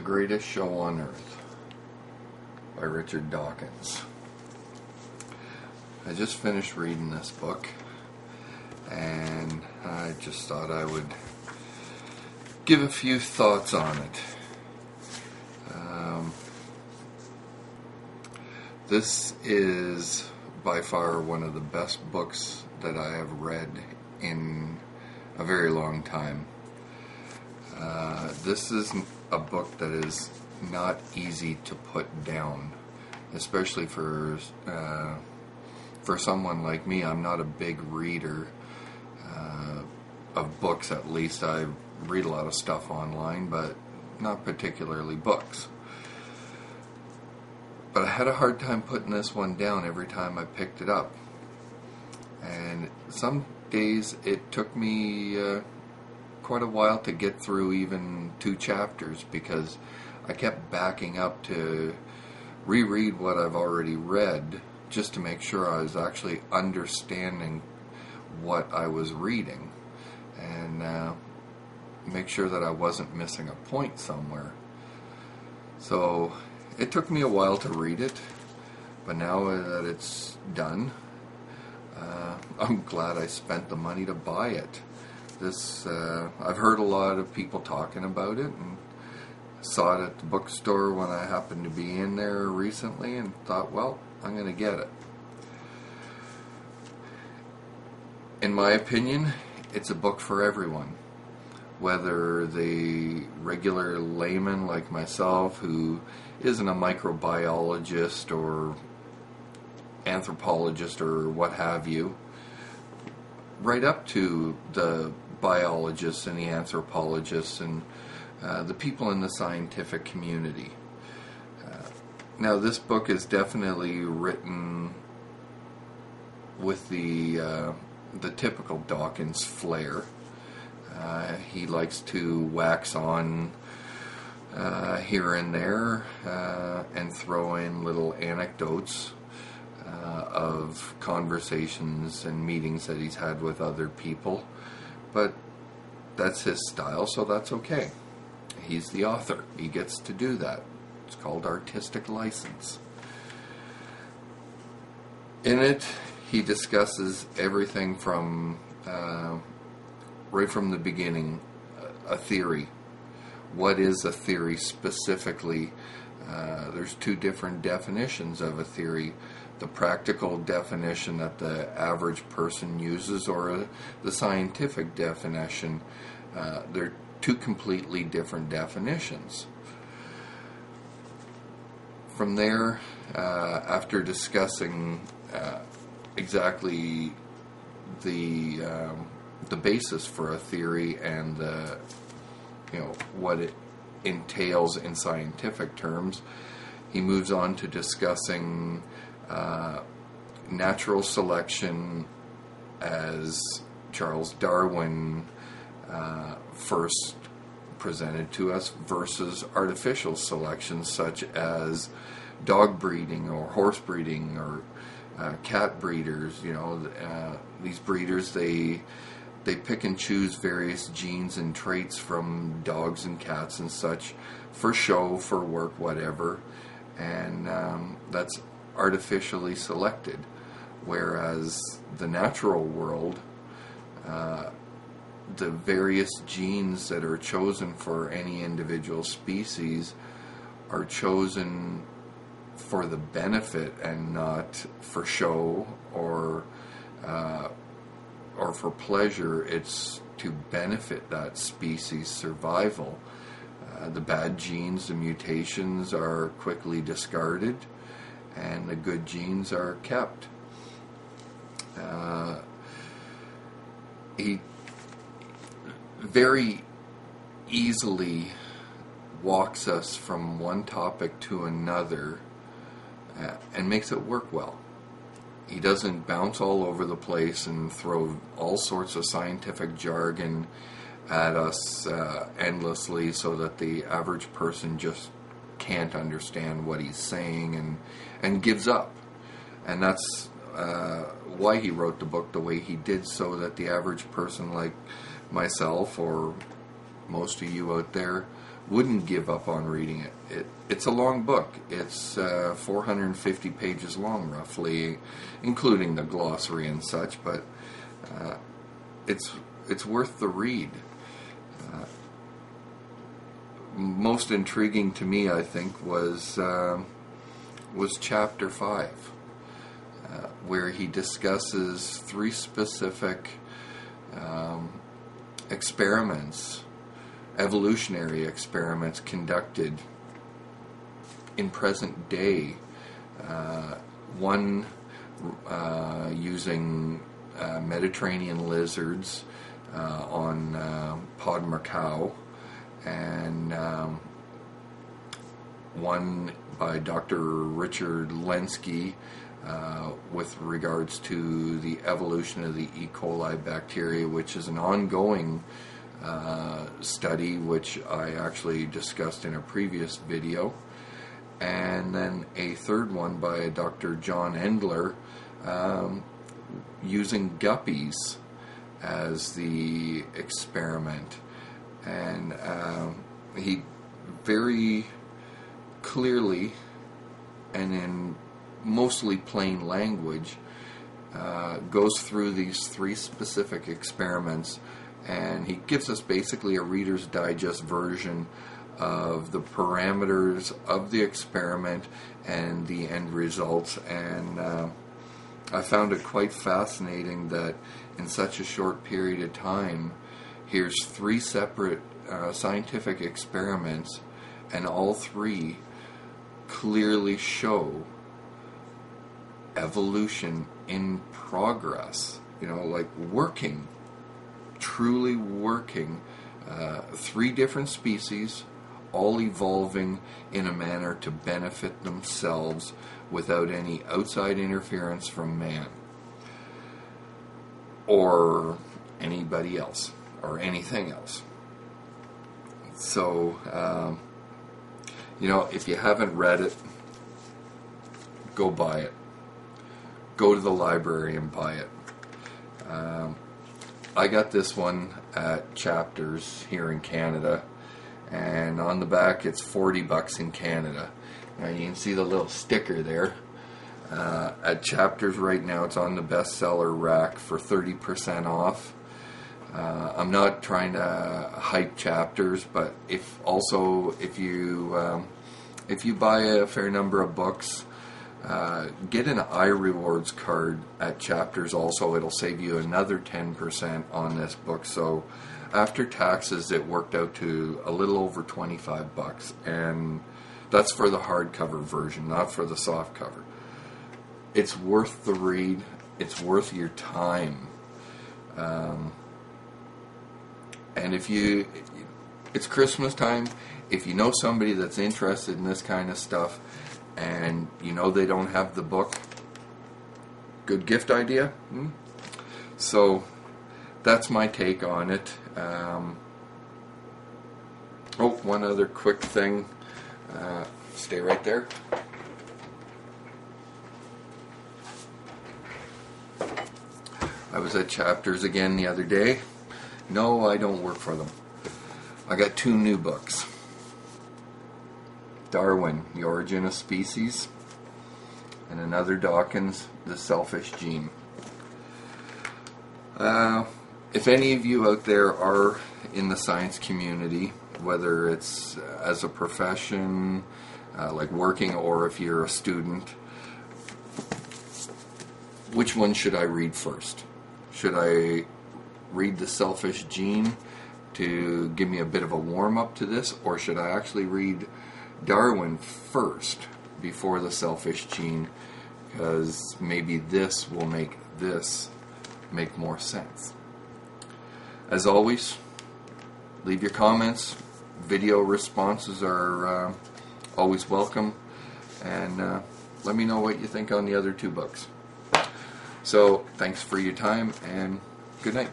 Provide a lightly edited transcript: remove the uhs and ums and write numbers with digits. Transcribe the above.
The Greatest Show on Earth by Richard Dawkins. I just finished reading this book and I just thought I would give a few thoughts on it. This is by far one of the best books that I have read in a very long time. This is a book that is not easy to put down, especially for someone like me. I'm not a big reader of books. At least I read a lot of stuff online, but not particularly books. But I had a hard time putting this one down every time I picked it up. And some days it took me quite a while to get through even 2 chapters, because I kept backing up to reread what I've already read just to make sure I was actually understanding what I was reading and make sure that I wasn't missing a point somewhere. So it took me a while to read it, but now that it's done, I'm glad I spent the money to buy it. I've heard a lot of people talking about it and saw it at the bookstore when I happened to be in there recently and thought, well, I'm going to get it. In my opinion, it's a book for everyone. Whether the regular layman like myself, who isn't a microbiologist or anthropologist or what have you, right up to the biologists and the anthropologists and the people in the scientific community. Now, this book is definitely written with the typical Dawkins flair. He likes to wax on here and there and throw in little anecdotes of conversations and meetings that he's had with other people. But that's his style, so that's okay. He's the author. He gets to do that. It's called artistic license. In it, he discusses everything from right from the beginning, a theory. What is a theory specifically? There's 2 different definitions of a theory. The practical definition that the average person uses, or the scientific definition. They're 2 completely different definitions. From there, after discussing exactly the basis for a theory and what it entails in scientific terms, he moves on to discussing natural selection as Charles Darwin first presented to us, versus artificial selection such as dog breeding or horse breeding or cat breeders. These breeders, they pick and choose various genes and traits from dogs and cats and such for show, for work, whatever, and that's artificially selected. Whereas the natural world, the various genes that are chosen for any individual species are chosen for the benefit and not for show or for pleasure. It's to benefit that species' survival. The bad genes, the mutations, are quickly discarded, and the good genes are kept. He very easily walks us from one topic to another and makes it work well. He doesn't bounce all over the place and throw all sorts of scientific jargon at us endlessly so that the average person just can't understand what he's saying and gives up. And that's why he wrote the book the way he did, so that the average person like myself or most of you out there wouldn't give up on reading it. It's a long book. It's 450 pages long, roughly, including the glossary and such, but it's worth the read. Most intriguing to me, I think, was chapter 5, where he discusses 3 specific experiments, evolutionary experiments conducted in present day. One using Mediterranean lizards on Pod Macau, and one by Dr. Richard Lenski with regards to the evolution of the E.coli bacteria, which is an ongoing study, which I actually discussed in a previous video. And then a third one by Dr. John Endler using guppies as the experiment. And he very clearly and in mostly plain language goes through these 3 specific experiments, and he gives us basically a Reader's Digest version of the parameters of the experiment and the end results. And I found it quite fascinating that in such a short period of time, here's 3 separate scientific experiments, and all 3 clearly show evolution in progress. Like working, truly working. 3 different species, all evolving in a manner to benefit themselves without any outside interference from man or anybody else or anything else. So, if you haven't read it, go buy it. Go to the library and buy it. I got this one at Chapters here in Canada, and on the back it's $40 in Canada. Now you can see the little sticker there. At Chapters right now, it's on the bestseller rack for 30% off. I'm not trying to hype Chapters, but if you buy a fair number of books, get an iRewards card at Chapters also. It'll save you another 10% on this book. So after taxes, it worked out to a little over $25, and that's for the hardcover version, not for the soft cover. It's worth the read. It's worth your time. And it's Christmas time. If you know somebody that's interested in this kind of stuff, and they don't have the book, good gift idea. So that's my take on it. One other quick thing. Stay right there. I was at Chapters again the other day. No, I don't work for them. I got 2 new books. Darwin, The Origin of Species, and another Dawkins, The Selfish Gene. If any of you out there are in the science community, whether it's as a profession, like working, or if you're a student, which one should I read first? Should I read The Selfish Gene to give me a bit of a warm-up to this, or should I actually read Darwin first before The Selfish Gene, because maybe this will make more sense? As always, leave your comments. Video responses are always welcome, and let me know what you think on the other 2 books. So thanks for your time, and good night.